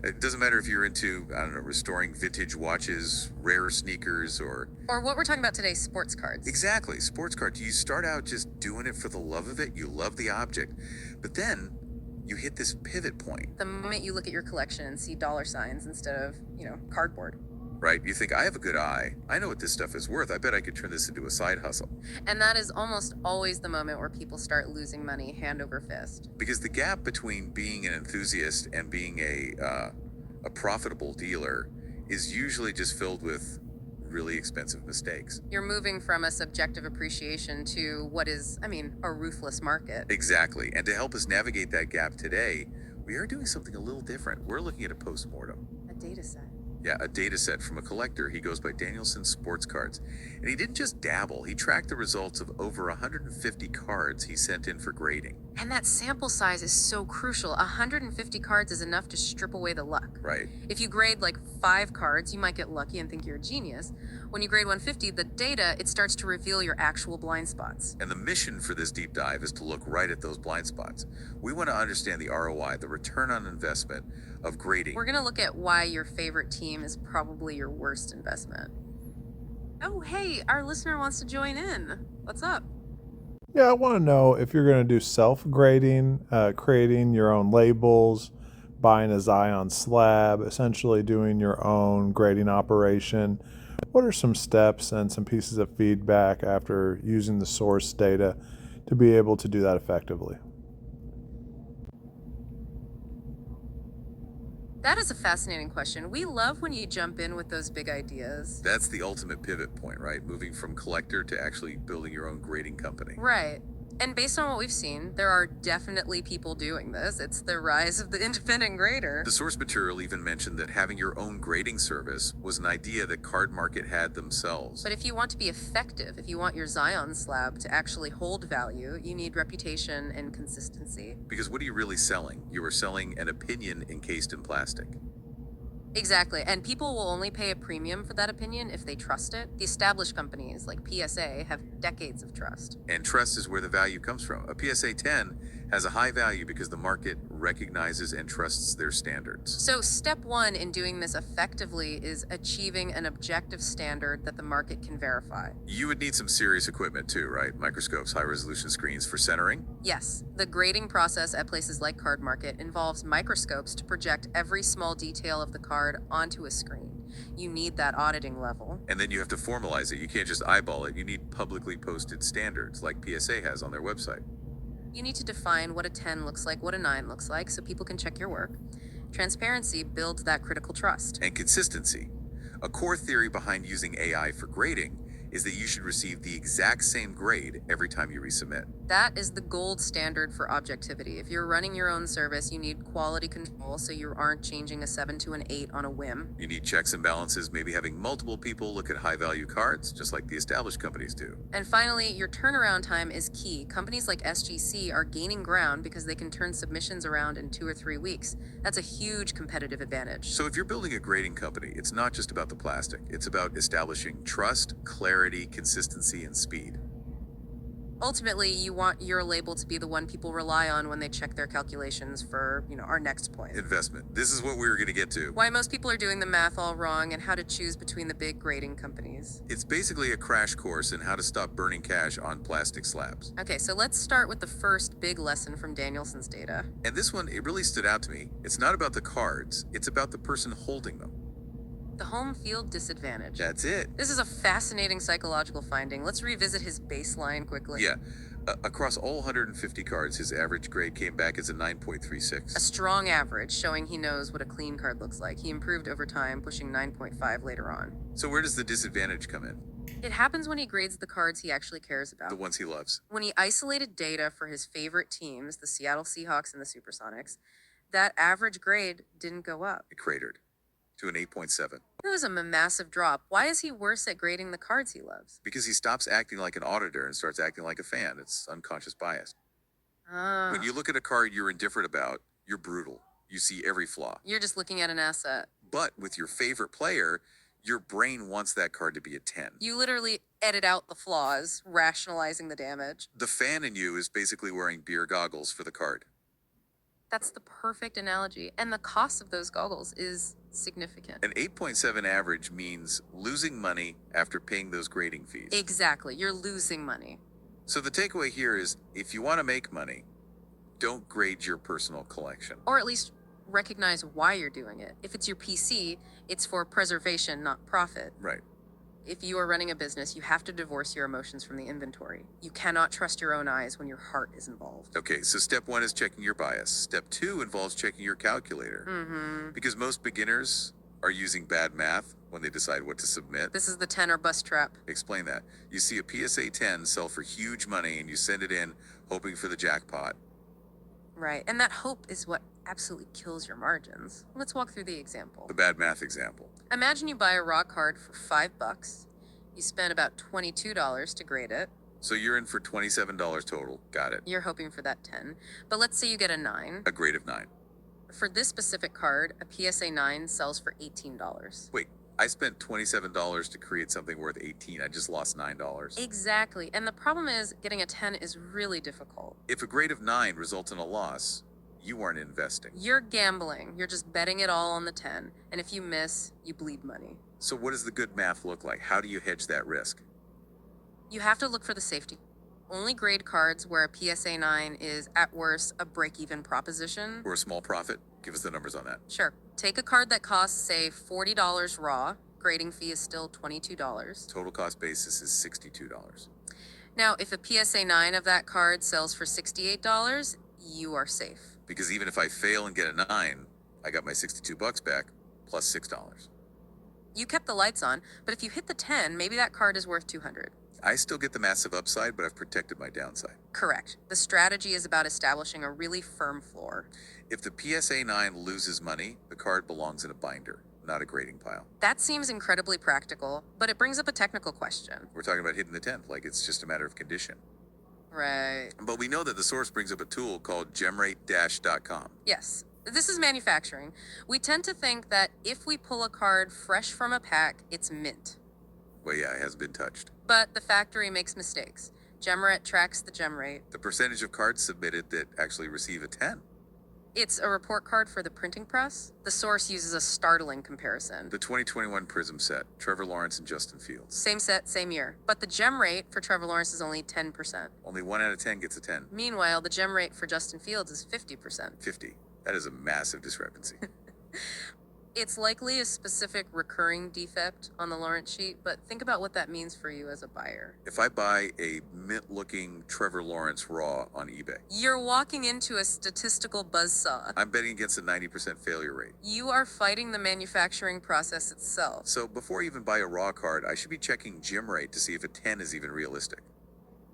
It doesn't matter if you're into, I don't know, restoring vintage watches, rare sneakers, or Or what we're talking about today, sports cards. exactly, sports cards. You start out just doing it for the love of it. You love the object. But then you hit this pivot point, The moment you look at your collection and see dollar signs instead of, cardboard. right? You think, I have a good eye. I know what this stuff is worth. I bet I could turn this into a side hustle. And that is almost always the moment where people start losing money hand over fist. Because the gap between being an enthusiast and being a profitable dealer is usually just filled with really expensive mistakes. You're moving from a subjective appreciation to what is, a ruthless market. Exactly. And to help us navigate that gap today, we are doing something a little different. We're looking at a postmortem. A data set. Yeah, a data set from a collector. He goes by Danielson Sports Cards. And he didn't just dabble, he tracked the results of over 150 cards he sent in for grading. And that sample size is so crucial. 150 cards is enough to strip away the luck. Right. If you grade like 5 cards, you might get lucky and think you're a genius. When you grade 150, the data, it starts to reveal your actual blind spots. And the mission for this deep dive is to look right at those blind spots. We want to understand the ROI, the return on investment of grading. We're going to look at why your favorite team is probably your worst investment. Oh, hey, our listener wants to join in. What's up? Yeah, I want to know if you're going to do self-grading, creating your own labels, buying a Zion slab, essentially doing your own grading operation. What are some steps and some pieces of feedback after using the source data to be able to do that effectively? That is a fascinating question. We love when you jump in with those big ideas. That's the ultimate pivot point, right? Moving from collector to actually building your own grading company. Right. And based on what we've seen, there are definitely people doing this. It's the rise of the independent grader. The source material even mentioned that having your own grading service was an idea that Card Market had themselves. But if you want to be effective, if you want your Zion slab to actually hold value, you need reputation and consistency. Because what are you really selling? You are selling an opinion encased in plastic. Exactly. And people will only pay a premium for that opinion if they trust it. The established companies like PSA have decades of trust. And trust is where the value comes from. A PSA 10 has a high value because the market recognizes and trusts their standards. So step one in doing this effectively is achieving an objective standard that the market can verify. You would need some serious equipment too, right? Microscopes, high resolution screens for centering. Yes, the grading process at places like Card Market involves microscopes to project every small detail of the card onto a screen. You need that auditing level. And then you have to formalize it. You can't just eyeball it. You need publicly posted standards like PSA has on their website. You need to define what a 10 looks like, what a 9 looks like, so people can check your work. Transparency builds that critical trust. And consistency. A core theory behind using AI for grading is that you should receive the exact same grade every time you resubmit. That is the gold standard for objectivity. If you're running your own service, you need quality control so you aren't changing a 7 to an 8 on a whim. You need checks and balances, maybe having multiple people look at high value cards, just like the established companies do. And finally, your turnaround time is key. Companies like SGC are gaining ground because they can turn submissions around in 2 or 3 weeks. That's a huge competitive advantage. So if you're building a grading company, it's not just about the plastic. It's about establishing trust, clarity, consistency, and speed. Ultimately, you want your label to be the one people rely on when they check their calculations for, our next point. Investment. This is what we were going to get to. Why most people are doing the math all wrong and how to choose between the big grading companies. It's basically a crash course in how to stop burning cash on plastic slabs. Okay, so let's start with the first big lesson from Danielson's data. And this one, it really stood out to me. It's not about the cards, it's about the person holding them. The home field disadvantage. That's it. This is a fascinating psychological finding. Let's revisit his baseline quickly. Yeah. Across all 150 cards, his average grade came back as a 9.36. A strong average, showing he knows what a clean card looks like. He improved over time, pushing 9.5 later on. So where does the disadvantage come in? It happens when he grades the cards he actually cares about. The ones he loves. When he isolated data for his favorite teams, the Seattle Seahawks and the Supersonics, that average grade didn't go up. It cratered to an 8.7. It was a massive drop. Why is he worse at grading the cards he loves? Because he stops acting like an auditor and starts acting like a fan. It's unconscious bias. When you look at a card you're indifferent about, you're brutal. You see every flaw. You're just looking at an asset. But with your favorite player, your brain wants that card to be a 10. You literally edit out the flaws, rationalizing the damage. The fan in you is basically wearing beer goggles for the card. That's the perfect analogy. And the cost of those goggles is significant. An 8.7 average means losing money after paying those grading fees. Exactly. You're losing money. So the takeaway here is if you want to make money, don't grade your personal collection. Or at least recognize why you're doing it. If it's your PC, it's for preservation, not profit. Right. If you are running a business, you have to divorce your emotions from the inventory. You cannot trust your own eyes when your heart is involved. Okay, so step 1 is checking your bias. Step 2 involves checking your calculator. Mm-hmm. Because most beginners are using bad math when they decide what to submit. This is the 10 or bust trap. Explain that. You see a PSA 10 sell for huge money and you send it in hoping for the jackpot. Right. And that hope is what absolutely kills your margins. Let's walk through the example. The bad math example. Imagine you buy a raw card for $5. You spend about $22 to grade it. So you're in for $27 total. Got it. You're hoping for that 10. But let's say you get a 9. A grade of 9. For this specific card, a PSA 9 sells for $18. Wait, I spent $27 to create something worth 18. I just lost $9. Exactly. And the problem is getting a 10 is really difficult. If a grade of 9 results in a loss, you aren't investing. You're gambling. You're just betting it all on the 10. And if you miss, you bleed money. So what does the good math look like? How do you hedge that risk? You have to look for the safety. Only grade cards where a PSA 9 is, at worst, a break-even proposition. Or a small profit? Give us the numbers on that. Sure. Take a card that costs, say, $40 raw. Grading fee is still $22. Total cost basis is $62. Now, if a PSA 9 of that card sells for $68, you are safe. Because even if I fail and get a 9, I got my $62 back plus $6. You kept the lights on, but if you hit the 10, maybe that card is worth $200. I still get the massive upside, but I've protected my downside. Correct. The strategy is about establishing a really firm floor. If the PSA 9 loses money, the card belongs in a binder, not a grading pile. That seems incredibly practical, but it brings up a technical question. We're talking about hitting the 10th, like it's just a matter of condition. Right. But we know that the source brings up a tool called gemrate-.com. Yes. This is manufacturing. We tend to think that if we pull a card fresh from a pack, it's mint. Well, yeah, it hasn't been touched. But the factory makes mistakes. Gemrate tracks the gem rate. The percentage of cards submitted that actually receive a 10. It's a report card for the printing press. The source uses a startling comparison. The 2021 Prism set, Trevor Lawrence and Justin Fields. Same set, same year. But the gem rate for Trevor Lawrence is only 10%. Only 1 out of 10 gets a 10. Meanwhile, the gem rate for Justin Fields is 50%. 50. That is a massive discrepancy. It's likely a specific recurring defect on the Lawrence sheet, but think about what that means for you as a buyer. If I buy a mint-looking Trevor Lawrence raw on eBay, You're walking into a statistical buzzsaw. I'm betting against a 90% failure rate. You are fighting the manufacturing process itself. So before I even buy a raw card, I should be checking gem rate to see if a 10 is even realistic.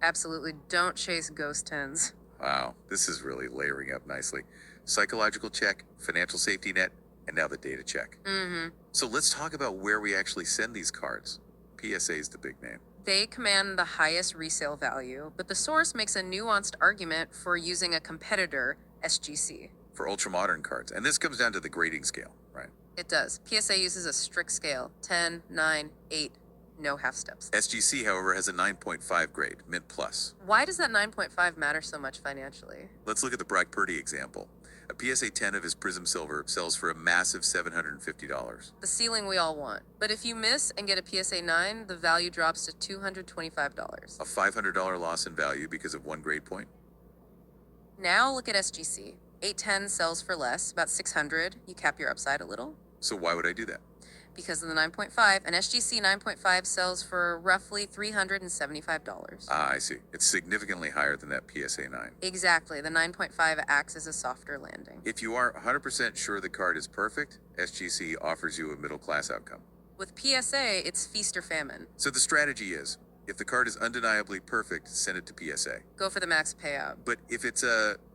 Absolutely don't chase ghost 10s. Wow, this is really layering up nicely. Psychological check, financial safety net, and now the data check. Mm-hmm. So let's talk about where we actually send these cards. PSA is the big name. They command the highest resale value, but the source makes a nuanced argument for using a competitor, SGC. For ultra-modern cards. And this comes down to the grading scale, right? It does. PSA uses a strict scale, 10, 9, 8, no half steps. SGC, however, has a 9.5 grade, Mint Plus. Why does that 9.5 matter so much financially? Let's look at the Brock Purdy example. A PSA 10 of his Prism Silver sells for a massive $750. The ceiling we all want. But if you miss and get a PSA 9, the value drops to $225. A $500 loss in value because of one grade point. Now look at SGC. 810 sells for less, about $600. You cap your upside a little. So why would I do that? Because of the 9.5, and SGC 9.5 sells for roughly $375. Ah, I see. It's significantly higher than that PSA 9. Exactly. The 9.5 acts as a softer landing. If you are 100% sure the card is perfect, SGC offers you a middle class outcome. With PSA, it's feast or famine. So the strategy is, if the card is undeniably perfect, send it to PSA. Go for the max payout. But if it's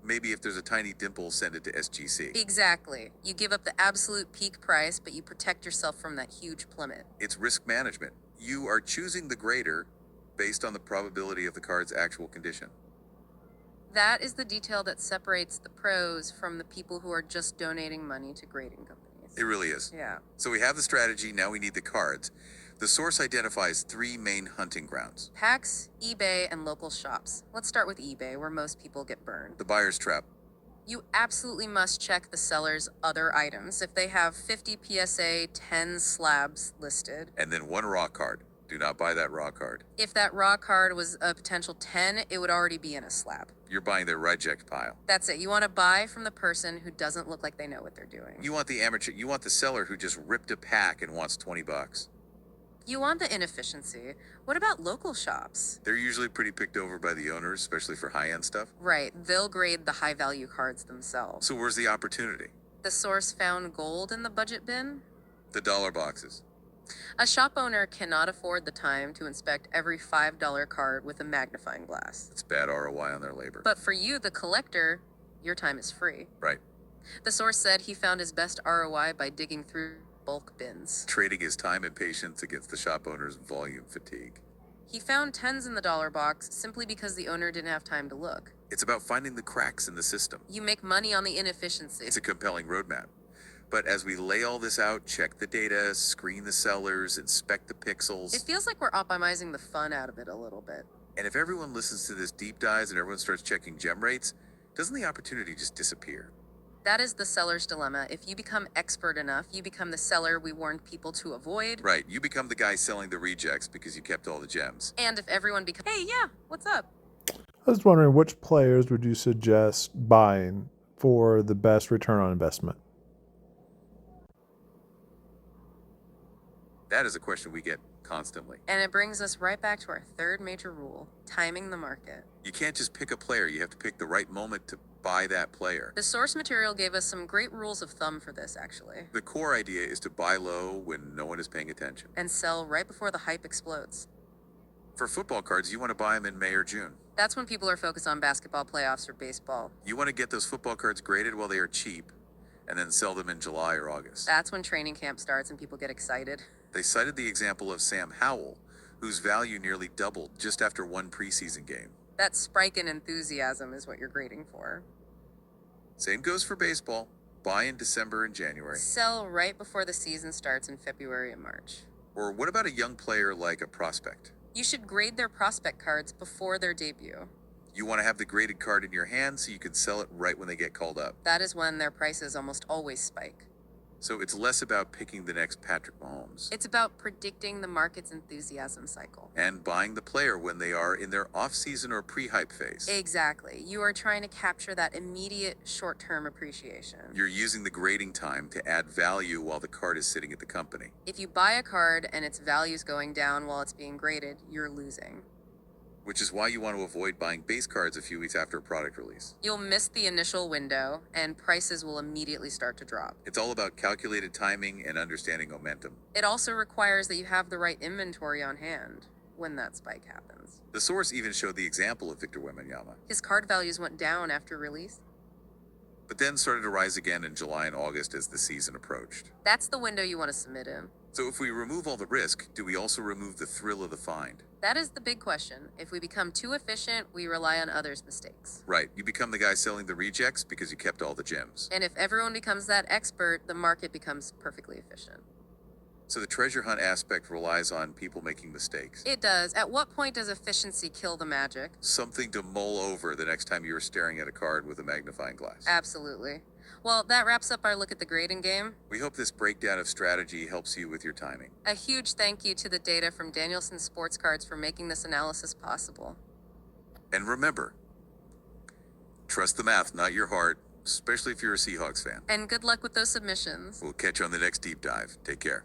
maybe if there's a tiny dimple, send it to SGC. Exactly. You give up the absolute peak price, but you protect yourself from that huge plummet. It's risk management. You are choosing the grader based on the probability of the card's actual condition. That is the detail that separates the pros from the people who are just donating money to grading companies. It really is. Yeah. So we have the strategy, now we need the cards. The source identifies 3 main hunting grounds. Packs, eBay, and local shops. Let's start with eBay, where most people get burned. The buyer's trap. You absolutely must check the seller's other items if they have 50 PSA 10 slabs listed. And then one raw card. Do not buy that raw card. If that raw card was a potential 10, it would already be in a slab. You're buying the reject pile. That's it. You want to buy from the person who doesn't look like they know what they're doing. You want the amateur, you want the seller who just ripped a pack and wants $20. You want the inefficiency. What about local shops? They're usually pretty picked over by the owners, especially for high-end stuff. Right, they'll grade the high value cards themselves. So where's the opportunity? The source found gold in the budget bin? The dollar boxes. A shop owner cannot afford the time to inspect every $5 card with a magnifying glass. It's bad ROI on their labor. But for you, the collector, your time is free. Right. The source said he found his best ROI by digging through bulk bins. Trading his time and patience against the shop owner's volume fatigue. He found tens in the dollar box simply because the owner didn't have time to look. It's about finding the cracks in the system. You make money on the inefficiency. It's a compelling roadmap. But as we lay all this out, check the data, screen the sellers, inspect the pixels. It feels like we're optimizing the fun out of it a little bit. And if everyone listens to this deep dives and everyone starts checking gem rates, doesn't the opportunity just disappear? That is the seller's dilemma. If you become expert enough, you become the seller we warned people to avoid. Right, you become the guy selling the rejects because you kept all the gems. And if everyone becomes, hey, yeah, what's up? I was wondering, which players would you suggest buying for the best return on investment? That is a question we get constantly. And it brings us right back to our third major rule, timing the market. You can't just pick a player, you have to pick the right moment to buy that player. The source material gave us some great rules of thumb for this, actually. The core idea is to buy low when no one is paying attention. And sell right before the hype explodes. For football cards, you want to buy them in May or June. That's when people are focused on basketball playoffs or baseball. You want to get those football cards graded while they are cheap, and then sell them in July or August. That's when training camp starts and people get excited. They cited the example of Sam Howell, whose value nearly doubled just after one preseason game. That spike in enthusiasm is what you're grading for. Same goes for baseball. Buy in December and January. Sell right before the season starts in February and March. Or what about a young player like a prospect? You should grade their prospect cards before their debut. You want to have the graded card in your hand so you can sell it right when they get called up. That is when their prices almost always spike. So it's less about picking the next Patrick Mahomes. It's about predicting the market's enthusiasm cycle. And buying the player when they are in their off-season or pre-hype phase. Exactly. You are trying to capture that immediate short-term appreciation. You're using the grading time to add value while the card is sitting at the company. If you buy a card and its value's going down while it's being graded, you're losing. Which is why you want to avoid buying base cards a few weeks after a product release. You'll miss the initial window, and prices will immediately start to drop. It's all about calculated timing and understanding momentum. It also requires that you have the right inventory on hand when that spike happens. The source even showed the example of Victor Wembanyama, His card values went down after release. but then started to rise again in July and August as the season approached. That's the window you want to submit in. So if we remove all the risk, do we also remove the thrill of the find? That is the big question. If we become too efficient, we rely on others' mistakes. Right, you become the guy selling the rejects because you kept all the gems. And if everyone becomes that expert, the market becomes perfectly efficient. So the treasure hunt aspect relies on people making mistakes. It does. At what point does efficiency kill the magic? Something to mull over the next time you are staring at a card with a magnifying glass. Absolutely. Well, that wraps up our look at the grading game. We hope this breakdown of strategy helps you with your timing. A huge thank you to the data from Danielson Sports Cards for making this analysis possible. And remember, trust the math, not your heart, especially if you're a Seahawks fan. And good luck with those submissions. We'll catch you on the next deep dive. Take care.